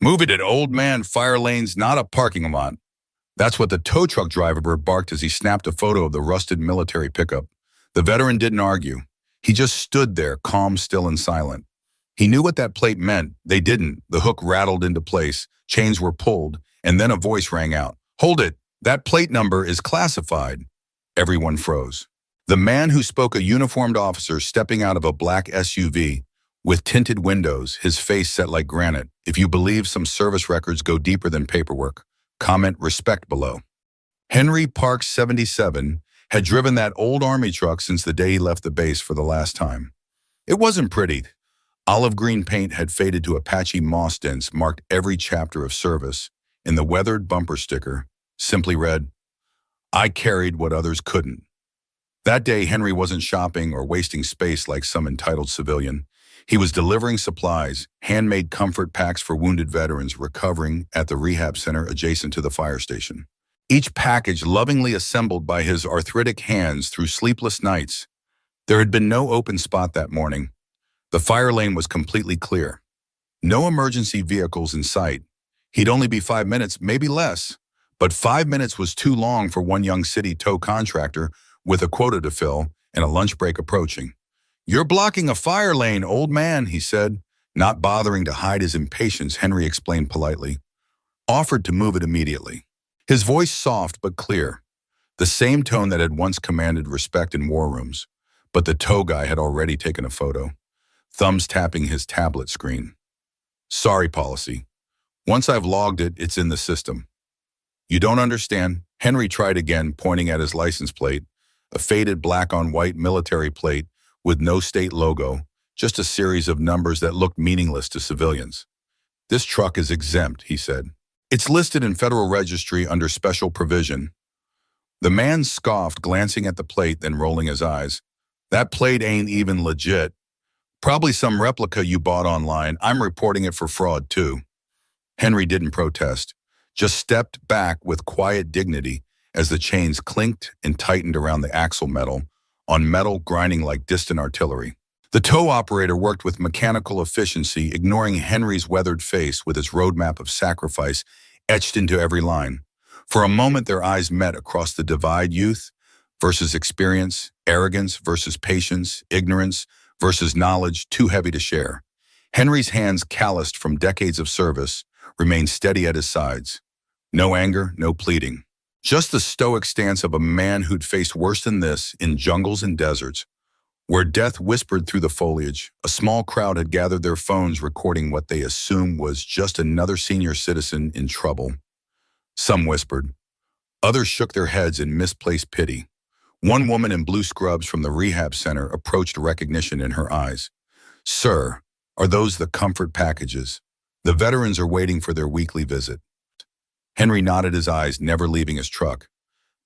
Move it at Old Man Fire Lane's not a parking lot. That's what the tow truck driver barked as he snapped a photo of the rusted military pickup. The veteran didn't argue. He just stood there, calm, still, and silent. He knew what that plate meant. They didn't. The hook rattled into place, chains were pulled, and then a voice rang out. "Hold it! That plate number is classified." Everyone froze. The man who spoke, a uniformed officer stepping out of a black SUV with tinted windows, his face set like granite. "If you believe some service records go deeper than paperwork, comment respect below." Henry Parks, 77, had driven that old army truck since the day he left the base for the last time. It wasn't pretty. Olive green paint had faded to a patchy moss dents, marked every chapter of service. In the weathered bumper sticker, simply read, "I carried what others couldn't." That day, Henry wasn't shopping or wasting space like some entitled civilian. He was delivering supplies, handmade comfort packs for wounded veterans recovering at the rehab center adjacent to the fire station. Each package lovingly assembled by his arthritic hands through sleepless nights. There had been no open spot that morning. The fire lane was completely clear. No emergency vehicles in sight. He'd only be 5 minutes, maybe less. But 5 minutes was too long for one young city tow contractor with a quota to fill and a lunch break approaching. "You're blocking a fire lane, old man," he said. Not bothering to hide his impatience, Henry explained politely. Offered to move it immediately. His voice soft but clear. The same tone that had once commanded respect in war rooms. But the tow guy had already taken a photo. Thumbs tapping his tablet screen. "Sorry, policy. Once I've logged it, it's in the system." "You don't understand." Henry tried again, pointing at his license plate, a faded black on white military plate with no state logo, just a series of numbers that looked meaningless to civilians. "This truck is exempt," he said. "It's listed in Federal Registry under special provision." The man scoffed, glancing at the plate, then rolling his eyes. "That plate ain't even legit. Probably some replica you bought online. I'm reporting it for fraud, too." Henry didn't protest, just stepped back with quiet dignity as the chains clinked and tightened around the axle metal, on metal grinding like distant artillery. The tow operator worked with mechanical efficiency, ignoring Henry's weathered face with its roadmap of sacrifice etched into every line. For a moment, their eyes met across the divide: youth versus experience, arrogance versus patience, ignorance versus knowledge too heavy to share. Henry's hands, calloused from decades of service, remained steady at his sides. No anger, no pleading. Just the stoic stance of a man who'd faced worse than this in jungles and deserts. Where death whispered through the foliage, a small crowd had gathered their phones recording what they assumed was just another senior citizen in trouble. Some whispered. Others shook their heads in misplaced pity. One woman in blue scrubs from the rehab center approached, recognition in her eyes. "Sir, are those the comfort packages? The veterans are waiting for their weekly visit." Henry nodded his eyes, never leaving his truck.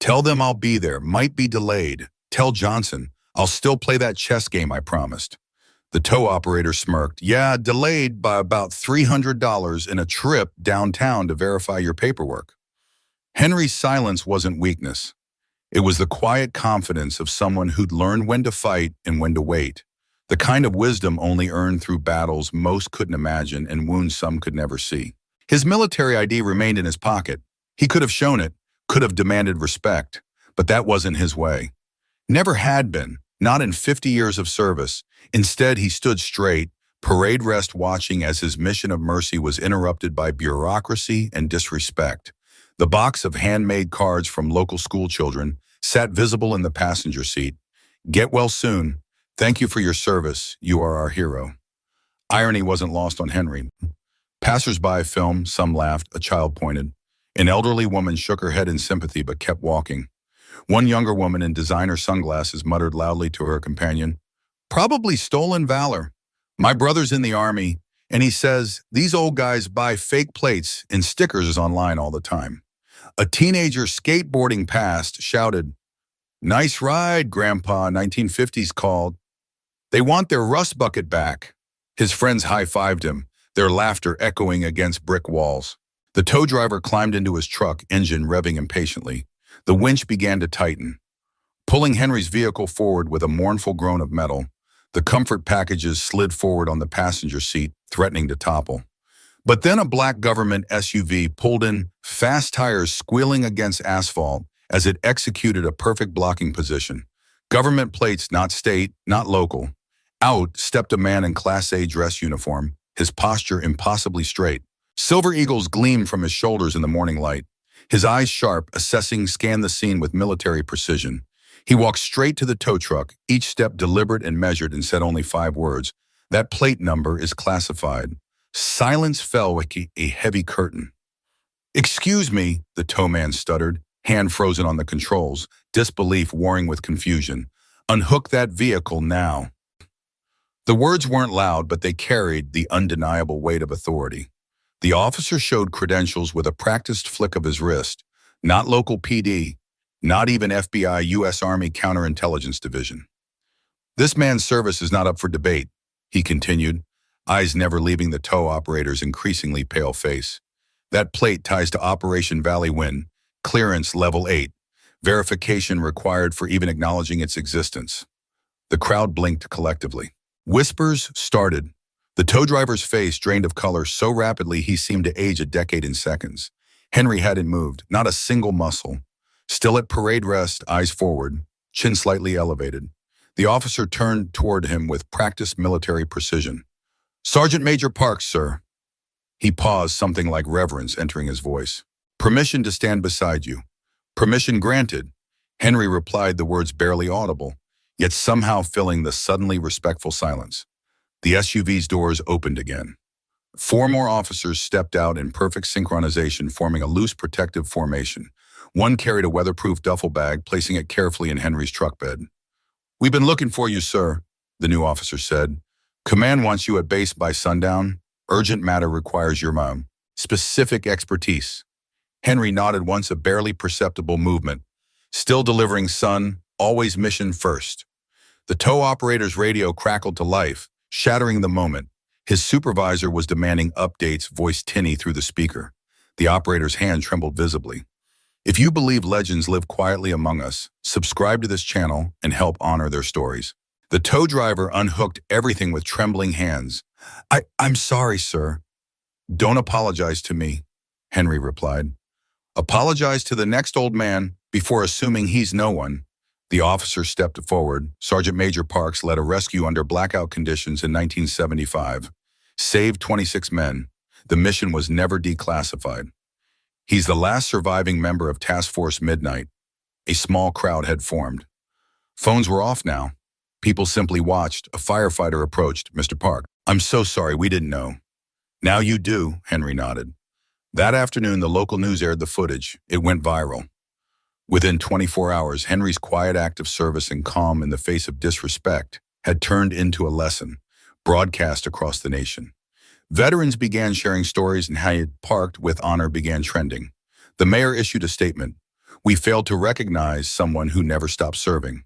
"Tell them I'll be there, might be delayed. Tell Johnson, I'll still play that chess game I promised." The tow operator smirked. "Yeah, delayed by about $300 in a trip downtown to verify your paperwork." Henry's silence wasn't weakness. It was the quiet confidence of someone who'd learned when to fight and when to wait. The kind of wisdom only earned through battles most couldn't imagine and wounds some could never see. His military ID remained in his pocket. He could have shown it, could have demanded respect, but that wasn't his way. Never had been, not in 50 years of service. Instead, he stood straight, parade rest watching as his mission of mercy was interrupted by bureaucracy and disrespect. The box of handmade cards from local school children sat visible in the passenger seat. "Get well soon. Thank you for your service. You are our hero." Irony wasn't lost on Henry. Passers-by filmed, some laughed, a child pointed. An elderly woman shook her head in sympathy but kept walking. One younger woman in designer sunglasses muttered loudly to her companion, "Probably stolen valor. My brother's in the army, and he says these old guys buy fake plates and stickers online all the time." A teenager skateboarding past shouted, "Nice ride, Grandpa, 1950s called. They want their rust bucket back." His friends high-fived him, their laughter echoing against brick walls. The tow driver climbed into his truck, engine revving impatiently. The winch began to tighten, pulling Henry's vehicle forward with a mournful groan of metal. The comfort packages slid forward on the passenger seat, threatening to topple. But then a black government SUV pulled in, fast tires squealing against asphalt as it executed a perfect blocking position. Government plates, not state, not local. Out stepped a man in Class A dress uniform, his posture impossibly straight. Silver eagles gleamed from his shoulders in the morning light. His eyes sharp, assessing, scanned the scene with military precision. He walked straight to the tow truck, each step deliberate and measured, and said only 5 words. "That plate number is classified." Silence fell like a heavy curtain. "Excuse me," the towman stuttered, hand frozen on the controls, disbelief warring with confusion. "Unhook that vehicle now." The words weren't loud, but they carried the undeniable weight of authority. The officer showed credentials with a practiced flick of his wrist. Not local PD, not even FBI, U.S. Army Counterintelligence Division. "This man's service is not up for debate," he continued, eyes never leaving the tow operator's increasingly pale face. "That plate ties to Operation Valley Wind, clearance level 8, verification required for even acknowledging its existence." The crowd blinked collectively. Whispers started. The tow driver's face drained of color so rapidly he seemed to age a decade in seconds. Henry hadn't moved, not a single muscle. Still at parade rest, eyes forward, chin slightly elevated. The officer turned toward him with practiced military precision. "Sergeant Major Parks, sir." He paused, something like reverence entering his voice. "Permission to stand beside you." "Permission granted." Henry replied, the words barely audible, yet somehow filling the suddenly respectful silence. The SUV's doors opened again. 4 more officers stepped out in perfect synchronization, forming a loose protective formation. One carried a weatherproof duffel bag, placing it carefully in Henry's truck bed. "We've been looking for you, sir," the new officer said. "Command wants you at base by sundown. Urgent matter requires your specific expertise." Henry nodded once, a barely perceptible movement. "Still delivering, son. Always mission first." The tow operator's radio crackled to life, shattering the moment. His supervisor was demanding updates, voice tinny through the speaker. The operator's hand trembled visibly. "If you believe legends live quietly among us, subscribe to this channel and help honor their stories." The tow driver unhooked everything with trembling hands. I'm sorry, sir." "Don't apologize to me," Henry replied. "Apologize to the next old man before assuming he's no one." The officer stepped forward. "Sergeant Major Parks led a rescue under blackout conditions in 1975. Saved 26 men. The mission was never declassified. He's the last surviving member of Task Force Midnight." A small crowd had formed. Phones were off now. People simply watched. A firefighter approached. "Mr. Park, I'm so sorry, we didn't know." "Now you do," Henry nodded. That afternoon, the local news aired the footage. It went viral. Within 24 hours, Henry's quiet act of service and calm in the face of disrespect had turned into a lesson, broadcast across the nation. Veterans began sharing stories, and how he had parked with honor began trending. The mayor issued a statement. "We failed to recognize someone who never stopped serving."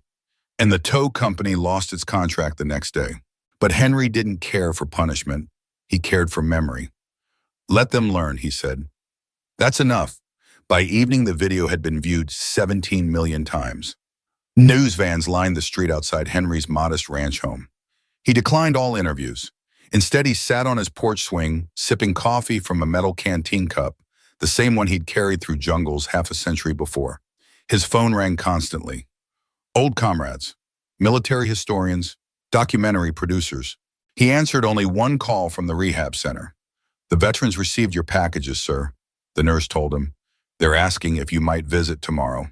And the tow company lost its contract the next day. But Henry didn't care for punishment. He cared for memory. "Let them learn," he said. That's enough. By evening, the video had been viewed 17 million times. News vans lined the street outside Henry's modest ranch home. He declined all interviews. Instead, he sat on his porch swing, sipping coffee from a metal canteen cup, the same one he'd carried through jungles half a century before. His phone rang constantly. Old comrades, military historians, documentary producers. He answered only one call from the rehab center. "The veterans received your packages, sir," the nurse told him. "They're asking if you might visit tomorrow."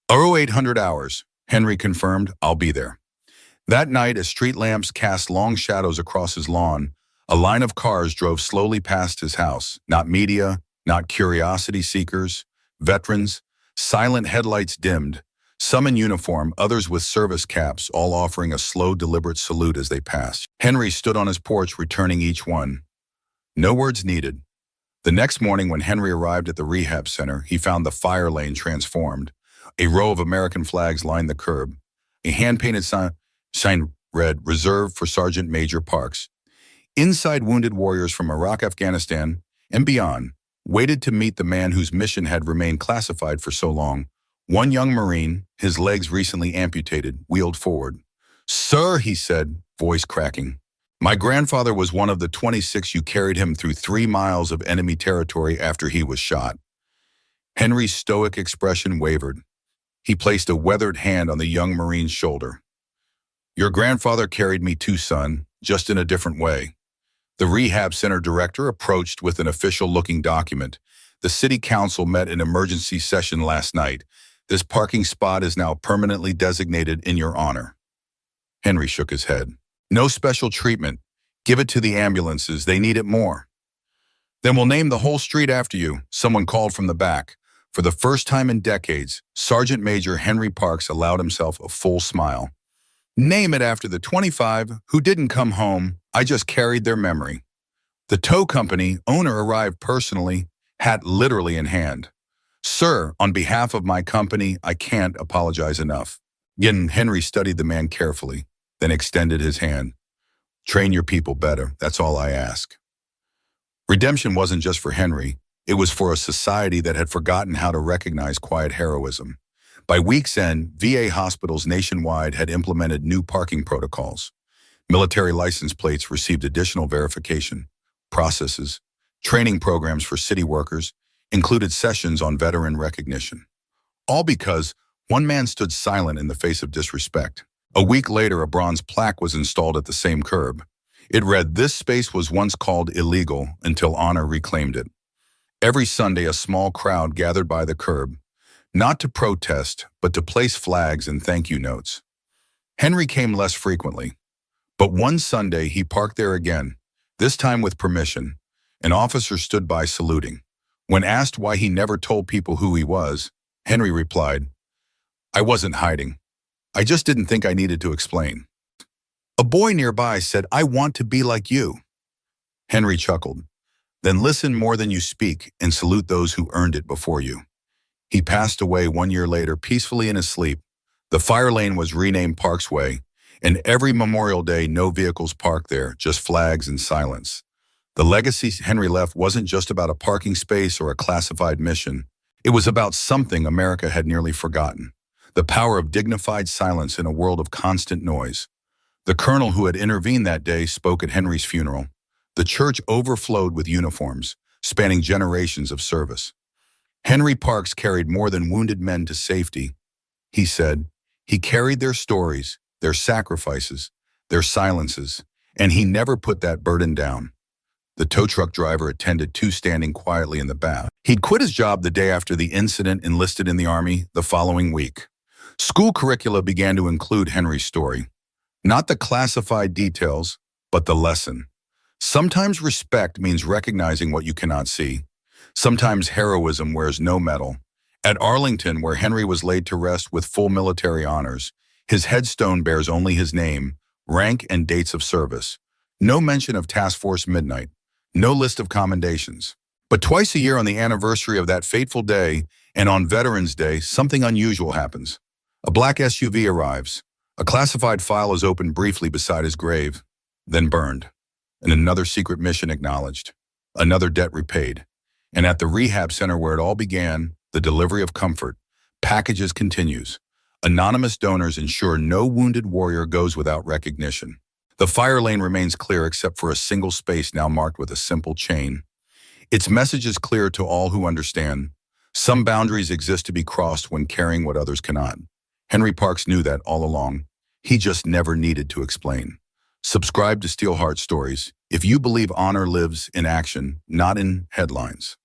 0800 hours, Henry confirmed. "I'll be there." That night, as street lamps cast long shadows across his lawn, a line of cars drove slowly past his house. Not media, not curiosity seekers, veterans. Silent headlights dimmed, some in uniform, others with service caps, all offering a slow, deliberate salute as they passed. Henry stood on his porch, returning each one. No words needed. The next morning, when Henry arrived at the rehab center, he found the fire lane transformed. A row of American flags lined the curb. A hand-painted sign read, "Reserved for Sergeant Major Parks." Inside, wounded warriors from Iraq, Afghanistan, and beyond waited to meet the man whose mission had remained classified for so long. One young Marine, his legs recently amputated, wheeled forward. "Sir," he said, voice cracking. My grandfather was one of the 26 you carried him through 3 miles of enemy territory after he was shot. Henry's stoic expression wavered. He placed a weathered hand on the young Marine's shoulder. Your grandfather carried me too, son, just in a different way. The rehab center director approached with an official-looking document. The city council met in emergency session last night. This parking spot is now permanently designated in your honor. Henry shook his head. No special treatment. Give it to the ambulances. They need it more. Then we'll name the whole street after you, someone called from the back. For the first time in decades, Sergeant Major Henry Parks allowed himself a full smile. Name it after the 25 who didn't come home. I just carried their memory. The tow company owner arrived personally, hat literally in hand. Sir, on behalf of my company, I can't apologize enough. Again, Henry studied the man carefully, then extended his hand. Train your people better, that's all I ask. Redemption wasn't just for Henry, it was for a society that had forgotten how to recognize quiet heroism. By week's end, VA hospitals nationwide had implemented new parking protocols. Military license plates received additional verification. Processes, training programs for city workers, included sessions on veteran recognition. All because one man stood silent in the face of disrespect. A week later, a bronze plaque was installed at the same curb. It read, "This space was once called illegal until honor reclaimed it." Every Sunday, a small crowd gathered by the curb, not to protest, but to place flags and thank you notes. Henry came less frequently, but one Sunday he parked there again, this time with permission. An officer stood by saluting. When asked why he never told people who he was, Henry replied, "I wasn't hiding. I just didn't think I needed to explain." A boy nearby said, "I want to be like you." Henry chuckled. Then listen more than you speak and salute those who earned it before you. He passed away 1 year later, peacefully in his sleep. The fire lane was renamed Parks Way, and every Memorial Day, no vehicles parked there, just flags and silence. The legacy Henry left wasn't just about a parking space or a classified mission. It was about something America had nearly forgotten: the power of dignified silence in a world of constant noise. The colonel who had intervened that day spoke at Henry's funeral. The church overflowed with uniforms, spanning generations of service. Henry Parks carried more than wounded men to safety. He said, he carried their stories, their sacrifices, their silences, and he never put that burden down. The tow truck driver attended to standing quietly in the back. He'd quit his job the day after the incident, enlisted in the Army the following week. School curricula began to include Henry's story. Not the classified details, but the lesson. Sometimes respect means recognizing what you cannot see. Sometimes heroism wears no medal. At Arlington, where Henry was laid to rest with full military honors, his headstone bears only his name, rank, and dates of service. No mention of Task Force Midnight. No list of commendations. But twice a year, on the anniversary of that fateful day and on Veterans Day, something unusual happens. A black SUV arrives. A classified file is opened briefly beside his grave, then burned. And another secret mission acknowledged. Another debt repaid. And at the rehab center where it all began, the delivery of comfort, packages continues. Anonymous donors ensure no wounded warrior goes without recognition. The fire lane remains clear except for a single space now marked with a simple chain. Its message is clear to all who understand. Some boundaries exist to be crossed when carrying what others cannot. Henry Parks knew that all along. He just never needed to explain. Subscribe to Steelheart Stories if you believe honor lives in action, not in headlines.